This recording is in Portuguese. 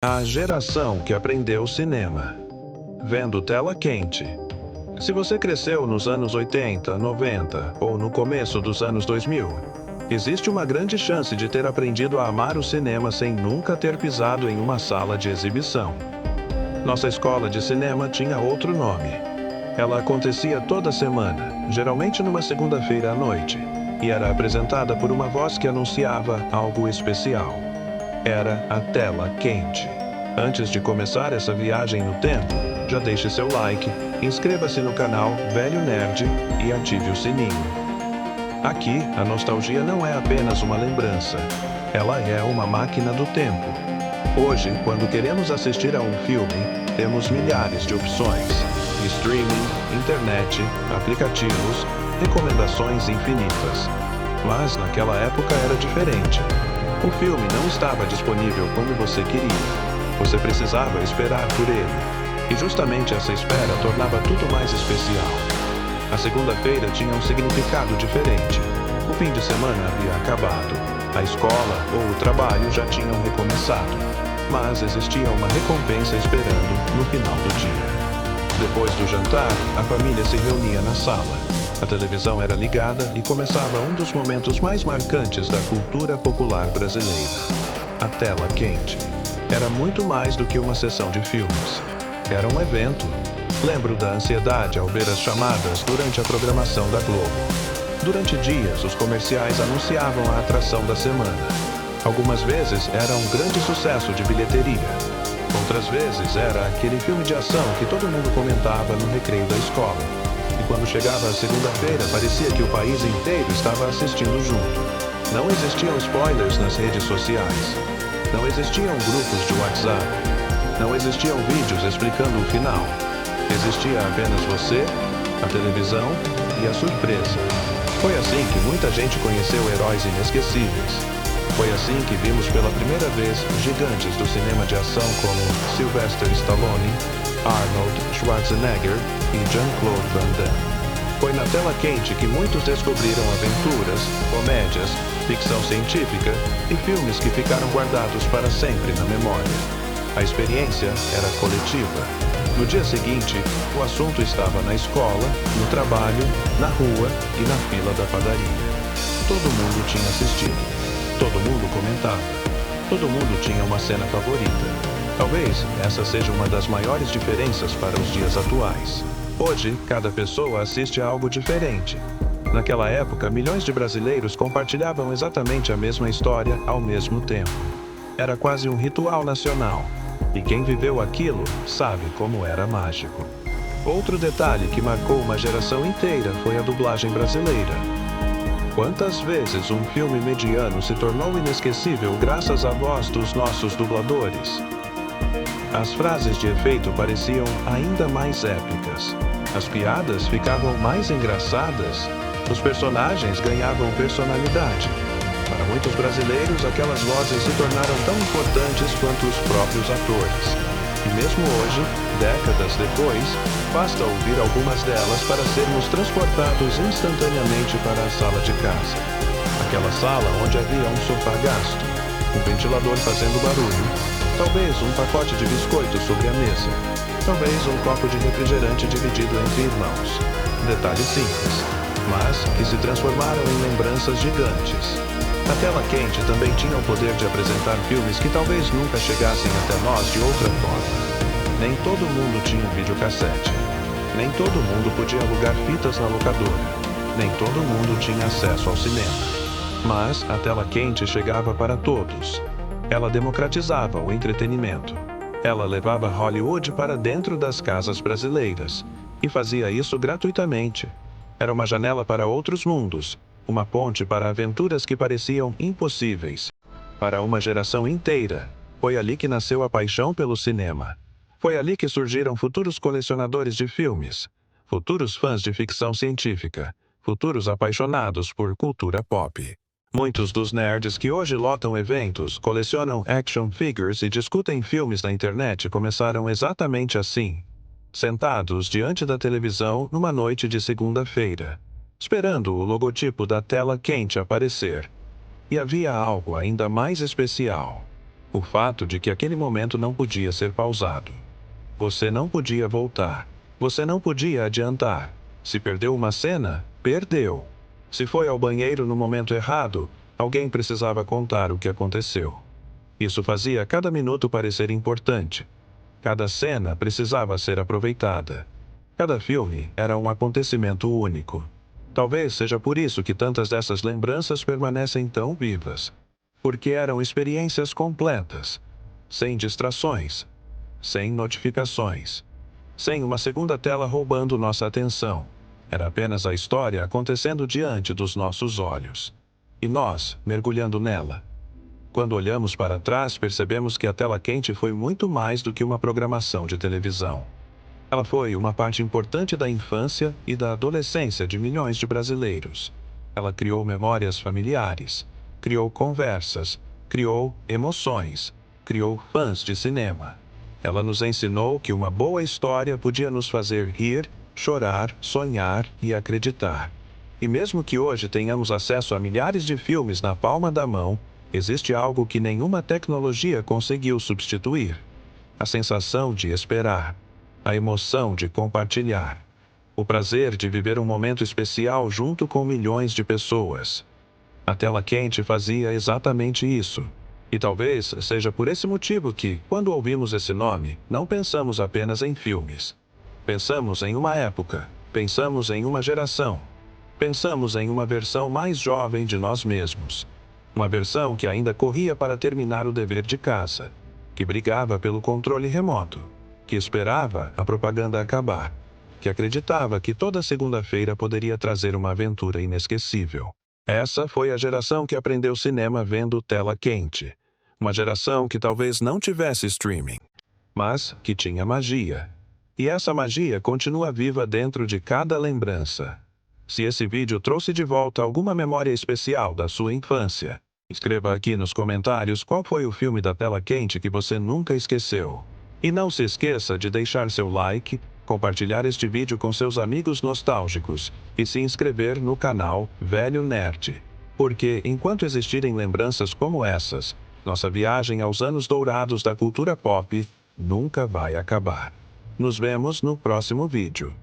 A geração que aprendeu cinema. Vendo tela quente. Se você cresceu nos anos 80, 90 ou no começo dos anos 2000, existe uma grande chance de ter aprendido a amar o cinema sem nunca ter pisado em uma sala de exibição. Nossa escola de cinema tinha outro nome. Ela acontecia toda semana, geralmente numa segunda-feira à noite, e era apresentada por uma voz que anunciava algo especial. Era a tela quente. Antes de começar essa viagem no tempo, já deixe seu like, inscreva-se no canal Velho Nerd e ative o sininho. Aqui, a nostalgia não é apenas uma lembrança, ela é uma máquina do tempo. Hoje, quando queremos assistir a um filme, temos milhares de opções: streaming, internet, aplicativos, recomendações infinitas. Mas naquela época era diferente. O filme não estava disponível como você queria. Você precisava esperar por ele. E justamente essa espera tornava tudo mais especial. A segunda-feira tinha um significado diferente. O fim de semana havia acabado. A escola ou o trabalho já tinham recomeçado. Mas existia uma recompensa esperando no final do dia. Depois do jantar, a família se reunia na sala. A televisão era ligada e começava um dos momentos mais marcantes da cultura popular brasileira: a tela quente. Era muito mais do que uma sessão de filmes. Era um evento. Lembro da ansiedade ao ver as chamadas durante a programação da Globo. Durante dias, os comerciais anunciavam a atração da semana. Algumas vezes era um grande sucesso de bilheteria. Outras vezes era aquele filme de ação que todo mundo comentava no recreio da escola. E quando chegava a segunda-feira, parecia que o país inteiro estava assistindo junto. Não existiam spoilers nas redes sociais. Não existiam grupos de WhatsApp. Não existiam vídeos explicando o final. Existia apenas você, a televisão e a surpresa. Foi assim que muita gente conheceu heróis inesquecíveis. Foi assim que vimos pela primeira vez gigantes do cinema de ação como Sylvester Stallone, Arnold Schwarzenegger e Jean-Claude Van Damme. Foi na tela quente que muitos descobriram aventuras, comédias, ficção científica e filmes que ficaram guardados para sempre na memória. A experiência era coletiva. No dia seguinte, o assunto estava na escola, no trabalho, na rua e na fila da padaria. Todo mundo tinha assistido. Todo mundo comentava. Todo mundo tinha uma cena favorita. Talvez essa seja uma das maiores diferenças para os dias atuais. Hoje, cada pessoa assiste a algo diferente. Naquela época, milhões de brasileiros compartilhavam exatamente a mesma história ao mesmo tempo. Era quase um ritual nacional. E quem viveu aquilo sabe como era mágico. Outro detalhe que marcou uma geração inteira foi a dublagem brasileira. Quantas vezes um filme mediano se tornou inesquecível graças à voz dos nossos dubladores? As frases de efeito pareciam ainda mais épicas. As piadas ficavam mais engraçadas. Os personagens ganhavam personalidade. Para muitos brasileiros, aquelas vozes se tornaram tão importantes quanto os próprios atores. E mesmo hoje, décadas depois, basta ouvir algumas delas para sermos transportados instantaneamente para a sala de casa. Aquela sala onde havia um sofá gasto, um ventilador fazendo barulho, talvez um pacote de biscoitos sobre a mesa, talvez um copo de refrigerante dividido entre irmãos. Detalhes simples, mas que se transformaram em lembranças gigantes. A tela quente também tinha o poder de apresentar filmes que talvez nunca chegassem até nós de outra forma. Nem todo mundo tinha videocassete. Nem todo mundo podia alugar fitas na locadora. Nem todo mundo tinha acesso ao cinema. Mas a tela quente chegava para todos. Ela democratizava o entretenimento. Ela levava Hollywood para dentro das casas brasileiras. E fazia isso gratuitamente. Era uma janela para outros mundos. Uma ponte para aventuras que pareciam impossíveis. Para uma geração inteira, foi ali que nasceu a paixão pelo cinema. Foi ali que surgiram futuros colecionadores de filmes, futuros fãs de ficção científica, futuros apaixonados por cultura pop. Muitos dos nerds que hoje lotam eventos, colecionam action figures e discutem filmes na internet começaram exatamente assim, sentados diante da televisão numa noite de segunda-feira, esperando o logotipo da tela quente aparecer. E havia algo ainda mais especial. O fato de que aquele momento não podia ser pausado. Você não podia voltar. Você não podia adiantar. Se perdeu uma cena, perdeu. Se foi ao banheiro no momento errado, alguém precisava contar o que aconteceu. Isso fazia cada minuto parecer importante. Cada cena precisava ser aproveitada. Cada filme era um acontecimento único. Talvez seja por isso que tantas dessas lembranças permanecem tão vivas. Porque eram experiências completas, sem distrações, sem notificações, sem uma segunda tela roubando nossa atenção. Era apenas a história acontecendo diante dos nossos olhos. E nós, mergulhando nela. Quando olhamos para trás, percebemos que a tela quente foi muito mais do que uma programação de televisão. Ela foi uma parte importante da infância e da adolescência de milhões de brasileiros. Ela criou memórias familiares, criou conversas, criou emoções, criou fãs de cinema. Ela nos ensinou que uma boa história podia nos fazer rir, chorar, sonhar e acreditar. E mesmo que hoje tenhamos acesso a milhares de filmes na palma da mão, existe algo que nenhuma tecnologia conseguiu substituir: a sensação de esperar, a emoção de compartilhar, o prazer de viver um momento especial junto com milhões de pessoas. A tela quente fazia exatamente isso. E talvez seja por esse motivo que, quando ouvimos esse nome, não pensamos apenas em filmes. Pensamos em uma época, pensamos em uma geração. Pensamos em uma versão mais jovem de nós mesmos. Uma versão que ainda corria para terminar o dever de casa, que brigava pelo controle remoto, que esperava a propaganda acabar, que acreditava que toda segunda-feira poderia trazer uma aventura inesquecível. Essa foi a geração que aprendeu cinema vendo tela quente. Uma geração que talvez não tivesse streaming, mas que tinha magia. E essa magia continua viva dentro de cada lembrança. Se esse vídeo trouxe de volta alguma memória especial da sua infância, escreva aqui nos comentários qual foi o filme da tela quente que você nunca esqueceu. E não se esqueça de deixar seu like, compartilhar este vídeo com seus amigos nostálgicos e se inscrever no canal Velho Nerd. Porque, enquanto existirem lembranças como essas, nossa viagem aos anos dourados da cultura pop nunca vai acabar. Nos vemos no próximo vídeo.